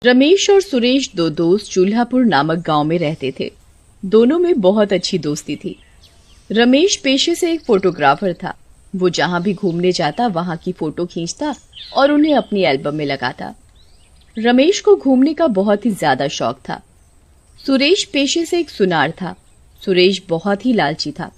रमेश और सुरेश दो दोस्त चूल्हापुर नामक गांव में रहते थे। दोनों में बहुत अच्छी दोस्ती थी। रमेश पेशे से एक फोटोग्राफर था। वो जहां भी घूमने जाता वहां की फोटो खींचता और उन्हें अपनी एल्बम में लगाता। रमेश को घूमने का बहुत ही ज्यादा शौक था। सुरेश पेशे से एक सुनार था। सुरेश बहुत ही लालची था।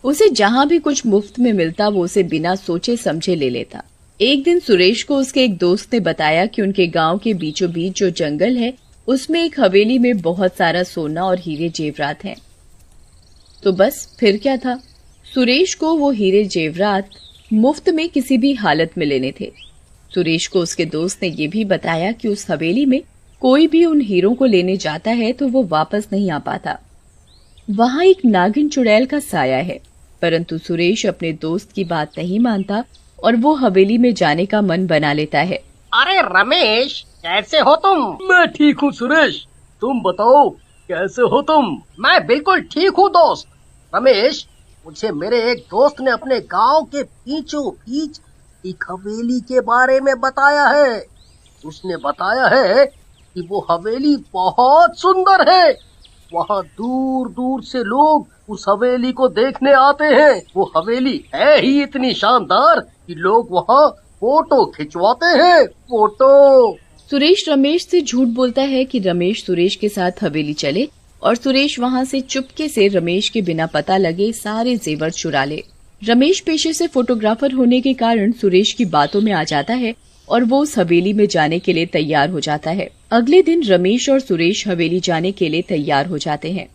उसे जहां भी कुछ मुफ्त में मिलता वो उसे बिना सोचे समझे ले लेता। एक दिन सुरेश को उसके एक दोस्त ने बताया कि उनके गांव के बीचों बीच जो जंगल है उसमें एक हवेली में बहुत सारा सोना और हीरे जेवरात हैं। तो बस फिर क्या था, सुरेश को वो हीरे जेवरात मुफ्त में किसी भी हालत में लेने थे। सुरेश को उसके दोस्त ने ये भी बताया कि उस हवेली में कोई भी उन हीरों को लेने जाता है तो वो वापस नहीं आ पाता। वहां एक नागिन चुड़ैल का साया है, परंतु सुरेश अपने दोस्त की बात नहीं मानता और वो हवेली में जाने का मन बना लेता है। अरे रमेश, कैसे हो तुम? मैं ठीक हूँ सुरेश, तुम बताओ कैसे हो तुम? मैं बिल्कुल ठीक हूँ दोस्त। रमेश, मुझे मेरे एक दोस्त ने अपने गांव के बीचों बीच एक हवेली के बारे में बताया है। उसने बताया है कि वो हवेली बहुत सुंदर है। वहाँ दूर दूर से लोग उस हवेली को देखने आते हैं। वो हवेली है ही इतनी शानदार कि लोग वहाँ फोटो खिंचवाते हैं। फोटो। सुरेश रमेश से झूठ बोलता है कि रमेश सुरेश के साथ हवेली चले और सुरेश वहां से चुपके से रमेश के बिना पता लगे सारे जेवर चुरा ले। रमेश पेशे से फोटोग्राफर होने के कारण सुरेश की बातों में आ जाता है और वो उस हवेली में जाने के लिए तैयार हो जाता है। अगले दिन रमेश और सुरेश हवेली जाने के लिए तैयार हो जाते हैं।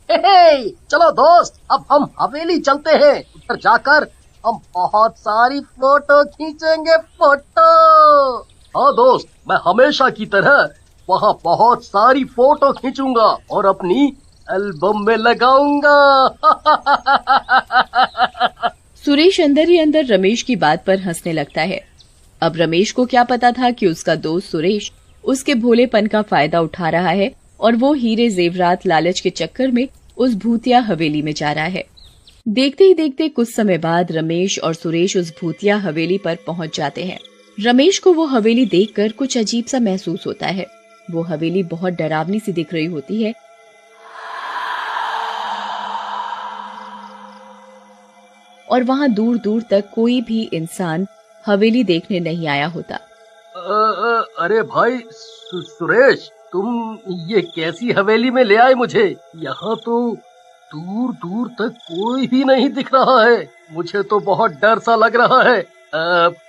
हे, चलो दोस्त, अब हम हवेली चलते हैं। उधर जाकर हम बहुत सारी फोटो खींचेंगे। फोटो। हाँ दोस्त, मैं हमेशा की तरह वहाँ बहुत सारी फोटो खींचूंगा और अपनी एल्बम में लगाऊंगा। सुरेश अंदर ही अंदर रमेश की बात पर हंसने लगता है। अब रमेश को क्या पता था कि उसका दोस्त सुरेश उसके भोलेपन का फायदा उठा रहा है और वो हीरे जेवरात लालच के चक्कर में उस भूतिया हवेली में जा रहा है। देखते ही देखते कुछ समय बाद रमेश और सुरेश उस भूतिया हवेली पर पहुंच जाते हैं। रमेश को वो हवेली देखकर कुछ अजीब सा महसूस होता है। वो हवेली बहुत डरावनी सी दिख रही होती है और वहाँ दूर दूर तक कोई भी इंसान हवेली देखने नहीं आया होता। अरे भाई सुरेश, तुम ये कैसी हवेली में ले आए मुझे? यहाँ तो दूर दूर तक कोई भी नहीं दिख रहा है। मुझे तो बहुत डर सा लग रहा है।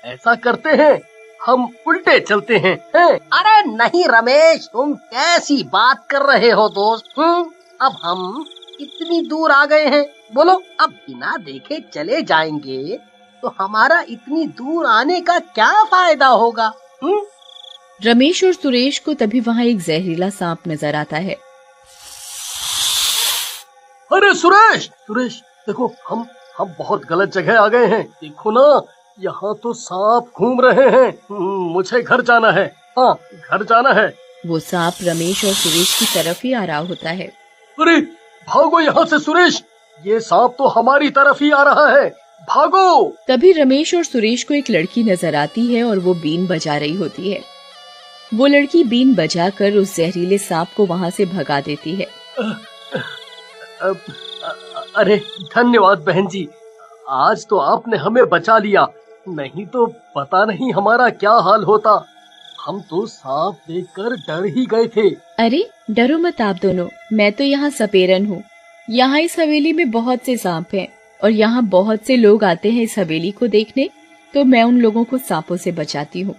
ऐसा करते हैं, हम उल्टे चलते हैं। अरे नहीं रमेश, तुम कैसी बात कर रहे हो दोस्त? अब हम इतनी दूर आ गए हैं, बोलो अब बिना देखे चले जाएंगे तो हमारा इतनी दूर आने का क्या फायदा होगा? रमेश और सुरेश को तभी वहाँ एक जहरीला सांप नजर आता है। अरे सुरेश, सुरेश देखो, हम बहुत गलत जगह आ गए हैं। देखो ना, यहाँ तो सांप घूम रहे हैं। मुझे घर जाना है। हाँ, घर जाना है। वो सांप रमेश और सुरेश की तरफ ही आ रहा होता है। अरे भागो यहाँ से सुरेश, ये सांप तो हमारी तरफ ही आ रहा है। भागो। तभी रमेश और सुरेश को एक लड़की नजर आती है और वो बीन बजा रही होती है। वो लड़की बीन बजाकर उस जहरीले सांप को वहाँ से भगा देती है। अरे धन्यवाद बहन जी, आज तो आपने हमें बचा लिया, नहीं तो पता नहीं हमारा क्या हाल होता। हम तो सांप देखकर डर ही गए थे। अरे डरो मत आप दोनों, मैं तो यहाँ सपेरन हूँ। यहाँ इस हवेली में बहुत से सांप हैं और यहाँ बहुत से लोग आते हैं इस हवेली को देखने, तो मैं उन लोगों को सांपों से बचाती हूँ।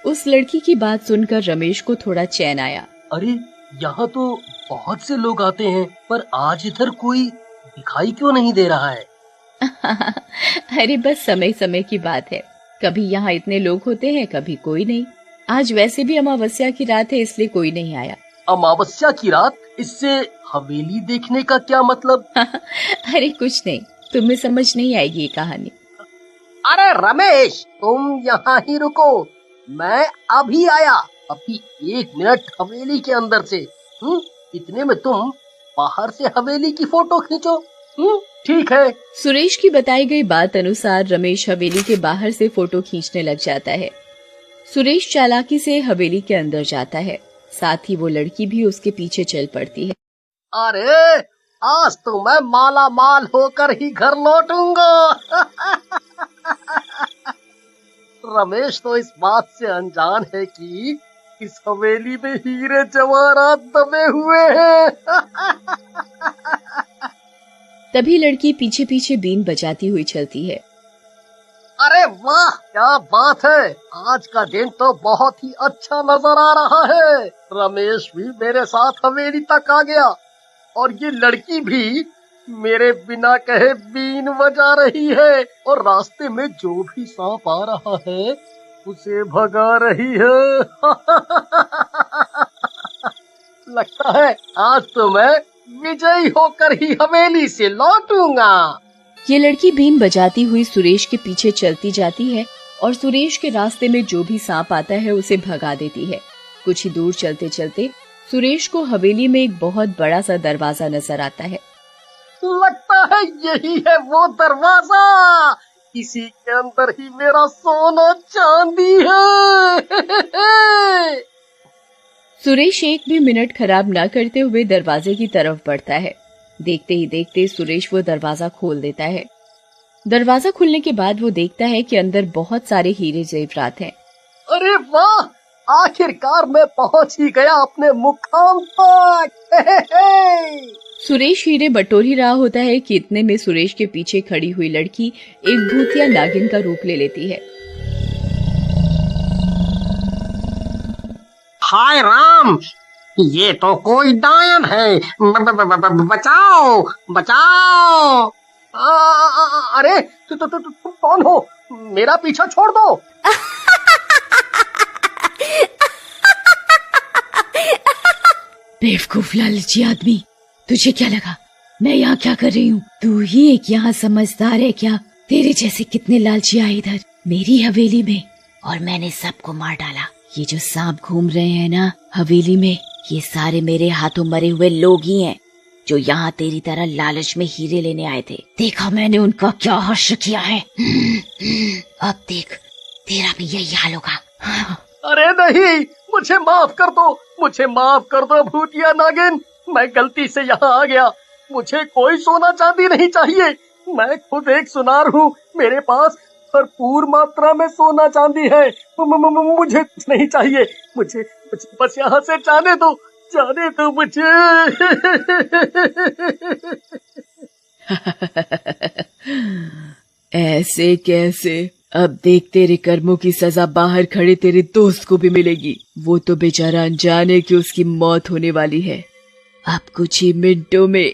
उस लड़की की बात सुनकर रमेश को थोड़ा चैन आया। अरे यहाँ तो बहुत से लोग आते हैं, पर आज इधर कोई दिखाई क्यों नहीं दे रहा है? अरे बस समय समय की बात है, कभी यहाँ इतने लोग होते हैं, कभी कोई नहीं। आज वैसे भी अमावस्या की रात है, इसलिए कोई नहीं आया। अमावस्या की रात? इससे हवेली देखने का क्या मतलब? अरे कुछ नहीं, तुम्हें समझ नहीं आएगी ये कहानी। अरे रमेश, तुम यहाँ ही रुको, मैं अभी आया। अभी 1 मिनट हवेली के अंदर से। इतने में तुम बाहर से हवेली की फोटो खींचो। ठीक है। सुरेश की बताई गई बात अनुसार रमेश हवेली के बाहर से फोटो खींचने लग जाता है। सुरेश चालाकी से हवेली के अंदर जाता है, साथ ही वो लड़की भी उसके पीछे चल पड़ती है। अरे आज तो मैं माला माल होकर ही घर लौटूंगा। रमेश तो इस बात से अनजान है कि इस हवेली में हीरे जवाहरात दबे हुए हैं। तभी लड़की पीछे पीछे बीन बजाती हुई चलती है। अरे वाह, क्या बात है, आज का दिन तो बहुत ही अच्छा नजर आ रहा है। रमेश भी मेरे साथ हवेली तक आ गया और ये लड़की भी मेरे बिना कहे बीन बजा रही है और रास्ते में जो भी सांप आ रहा है उसे भगा रही है। लगता है आज तो मैं विजयी होकर ही हवेली से लौटूंगा। ये लड़की बीन बजाती हुई सुरेश के पीछे चलती जाती है और सुरेश के रास्ते में जो भी सांप आता है उसे भगा देती है। कुछ ही दूर चलते चलते सुरेश को हवेली में एक बहुत बड़ा सा दरवाजा नजर आता है। लगता है यही है वो दरवाजा, इसी के अंदर ही मेरा सोना चांदी है। सुरेश एक भी मिनट खराब न करते हुए दरवाजे की तरफ बढ़ता है। देखते ही देखते सुरेश वो दरवाजा खोल देता है। दरवाजा खुलने के बाद वो देखता है कि अंदर बहुत सारे हीरे जेवरात हैं। अरे वाह, आखिरकार मैं पहुंच ही गया अपने मुकाम तक। सुरेश हीरे बटोर ही रहा होता है कि इतने में सुरेश के पीछे खड़ी हुई लड़की एक भूतिया नागिन का रूप ले लेती है। हाय राम, ये तो कोई डायन है। बचाओ बचाओ। अरे तुम कौन हो? मेरा पीछा छोड़ दो। बेवकूफ लालची आदमी, तुझे क्या लगा मैं यहाँ क्या कर रही हूँ? तू ही एक यहाँ समझदार है क्या? तेरे जैसे कितने लालची आए इधर मेरी हवेली में और मैंने सबको मार डाला। ये जो सांप घूम रहे हैं ना हवेली में, ये सारे मेरे हाथों मरे हुए लोग ही हैं जो यहाँ तेरी तरह लालच में हीरे लेने आए थे। देखा मैंने उनका क्या हश्र किया है। अब देख तेरा भी यही हाल होगा। अरे नहीं, मुझे माफ कर दो, मुझे माफ कर दो भूतिया नागिन, मैं गलती से यहाँ आ गया। मुझे कोई सोना चांदी नहीं चाहिए, मैं खुद एक सुनार हूँ, मेरे पास भरपूर मात्रा में सोना चांदी है। मुझे कुछ नहीं चाहिए, मुझे बस यहाँ से जाने दो मुझे। ऐसे कैसे? अब देख तेरे कर्मों की सजा बाहर खड़े तेरे दोस्त को भी मिलेगी। वो तो बेचारा अनजान है कि उसकी मौत होने वाली है अब कुछ ही मिनटों में।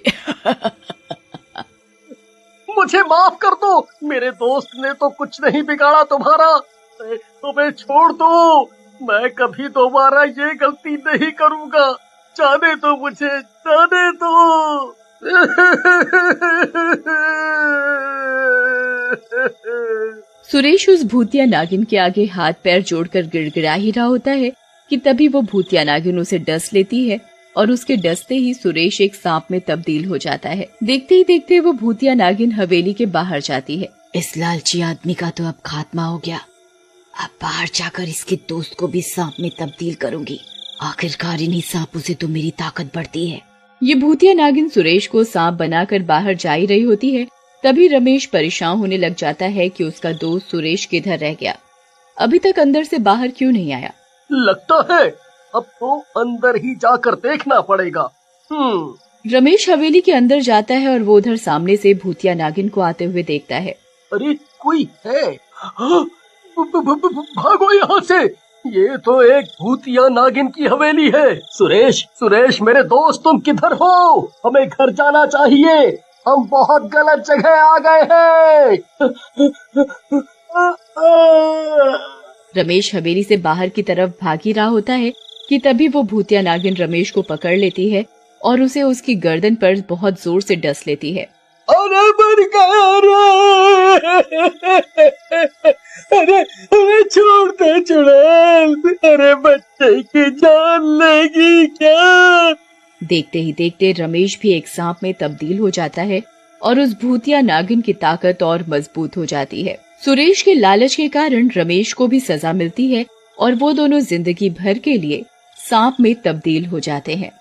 मुझे माफ कर दो, मेरे दोस्त ने तो कुछ नहीं बिगाड़ा तुम्हारा, तुम्हें छोड़ दो, मैं कभी दोबारा ये गलती नहीं करूँगा। जाने दो मुझे, जाने दो। सुरेश उस भूतिया नागिन के आगे हाथ पैर जोड़कर गिड़गिड़ा ही रहा होता है कि तभी वो भूतिया नागिन उसे डस लेती है और उसके डसते ही सुरेश एक सांप में तब्दील हो जाता है। देखते ही देखते वो भूतिया नागिन हवेली के बाहर जाती है। इस लालची आदमी का तो अब खात्मा हो गया। अब बाहर जाकर इसके दोस्त को भी सांप में तब्दील करूंगी। आखिरकार इन्हीं सांपों से तो मेरी ताकत बढ़ती है। ये भूतिया नागिन सुरेश को सांप बनाकर बाहर जा ही रही होती है, तभी रमेश परेशान होने लग जाता है कि उसका दोस्त सुरेश किधर रह गया, अभी तक अंदर से बाहर क्यों नहीं आया। लगता है अब तो अंदर ही जाकर देखना पड़ेगा। रमेश हवेली के अंदर जाता है और वो उधर सामने से भूतिया नागिन को आते हुए देखता है। अरे कोई है, भागो यहाँ से, ये तो एक भूतिया नागिन की हवेली है। सुरेश मेरे दोस्त, तुम किधर हो? हमें घर जाना चाहिए, हम बहुत गलत जगह आ गए हैं। रमेश हवेली से बाहर की तरफ भाग ही रहा होता है कि तभी वो भूतिया नागिन रमेश को पकड़ लेती है और उसे उसकी गर्दन पर बहुत जोर से डस लेती है। अरे मर गया अरे छोड़ दे चुड़ैल, अरे बच्चे की जान लेगी क्या? देखते ही देखते रमेश भी एक सांप में तब्दील हो जाता है और उस भूतिया नागिन की ताकत और मजबूत हो जाती है। सुरेश के लालच के कारण रमेश को भी सजा मिलती है और वो दोनों जिंदगी भर के लिए सांप में तब्दील हो जाते हैं।